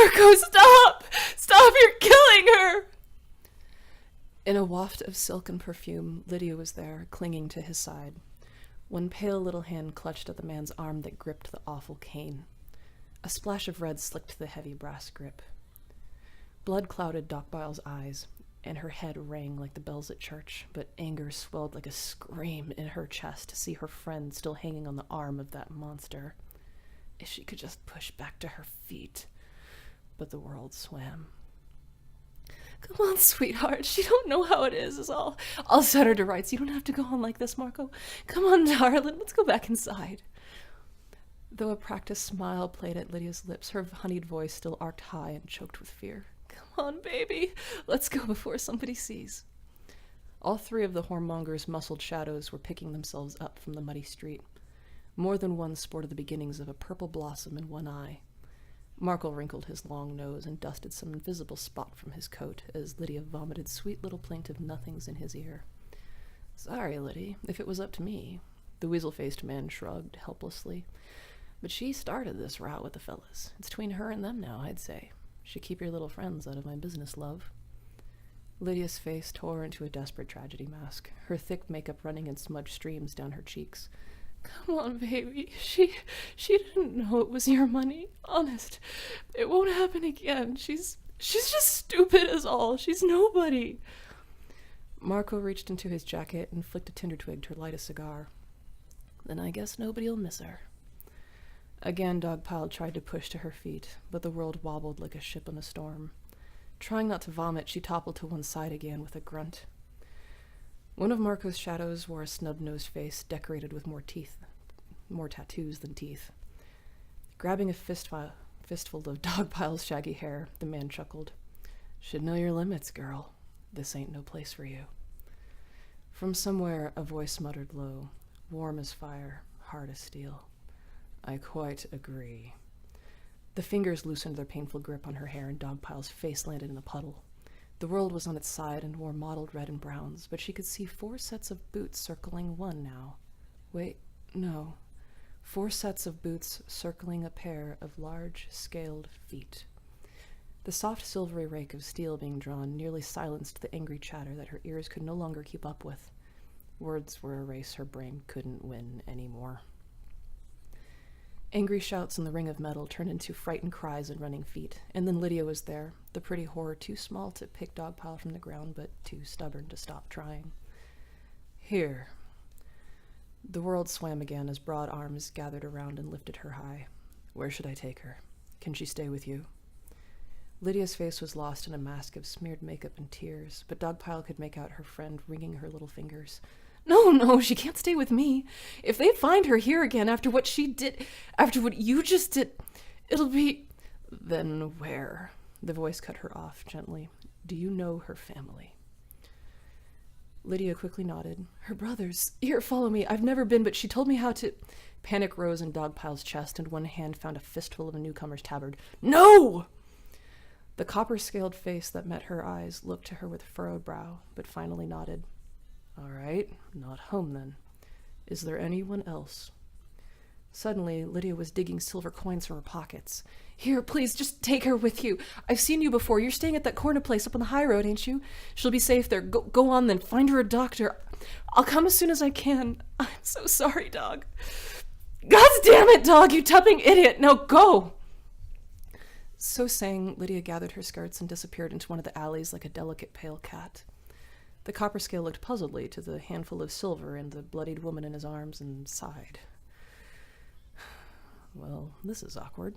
Marco, stop! Stop, you're killing her! In a waft of silk and perfume, Lydia was there, clinging to his side. One pale little hand clutched at the man's arm that gripped the awful cane. A splash of red slicked the heavy brass grip. Blood clouded Doc Byles' eyes, and her head rang like the bells at church, but anger swelled like a scream in her chest to see her friend still hanging on the arm of that monster. If she could just push back to her feet. But the world swam. Come on, sweetheart. She don't know how it is all. I'll set her to rights. You don't have to go on like this, Marco. Come on, darling. Let's go back inside. Though a practiced smile played at Lydia's lips, her honeyed voice still arced high and choked with fear. Come on, baby. Let's go before somebody sees. All three of the whoremonger's muscled shadows were picking themselves up from the muddy street. More than one sported the beginnings of a purple blossom in one eye. Marco wrinkled his long nose and dusted some invisible spot from his coat as Lydia vomited sweet little plaintive nothings in his ear. Sorry, Liddy, if it was up to me. The weasel-faced man shrugged helplessly. But she started this row with the fellas. It's between her and them now, I'd say. Should keep your little friends out of my business, love. Lydia's face tore into a desperate tragedy mask, her thick makeup running in smudged streams down her cheeks. Come on, baby. She didn't know it was your money. Honest. It won't happen again. She's just stupid as all. She's nobody. Marco reached into his jacket and flicked a tinder twig to light a cigar. Then I guess nobody'll miss her. Again, Dogpile tried to push to her feet, but the world wobbled like a ship in a storm. Trying not to vomit, she toppled to one side again with a grunt. One of Marco's shadows wore a snub-nosed face decorated with more tattoos than teeth. Grabbing a fistful of Dogpile's shaggy hair, the man chuckled. Should know your limits, girl. This ain't no place for you. From somewhere, a voice muttered low, warm as fire, hard as steel. I quite agree. The fingers loosened their painful grip on her hair, and Dogpile's face landed in a puddle. The world was on its side and wore mottled red and browns, but she could see 4 sets of boots circling one now. Wait, no. 4 sets of boots circling a pair of large, scaled feet. The soft silvery rake of steel being drawn nearly silenced the angry chatter that her ears could no longer keep up with. Words were a race her brain couldn't win anymore. Angry shouts in the ring of metal turned into frightened cries and running feet, and then Lydia was there, the pretty whore too small to pick Dogpile from the ground, but too stubborn to stop trying. Here. The world swam again as broad arms gathered around and lifted her high. Where should I take her? Can she stay with you? Lydia's face was lost in a mask of smeared makeup and tears, but Dogpile could make out her friend wringing her little fingers. No, she can't stay with me. If they find her here again after what she did, after what you just did, it'll be... Then where? The voice cut her off gently. Do you know her family? Lydia quickly nodded. Her brothers. Here, follow me. I've never been, but she told me how to... Panic rose in Dogpile's chest, and one hand found a fistful of a newcomer's tabard. No! The copper-scaled face that met her eyes looked to her with furrowed brow, but finally nodded. All right, not home then. Is there anyone else? Suddenly, Lydia was digging silver coins from her pockets. Here, please, just take her with you. I've seen you before. You're staying at that corner place up on the high road, ain't you? She'll be safe there. Go on then. Find her a doctor. I'll come as soon as I can. I'm so sorry, dog. God damn it, dog, you tupping idiot. Now go. So saying, Lydia gathered her skirts and disappeared into one of the alleys like a delicate pale cat. The copper scale looked puzzledly to the handful of silver and the bloodied woman in his arms and sighed. Well, this is awkward.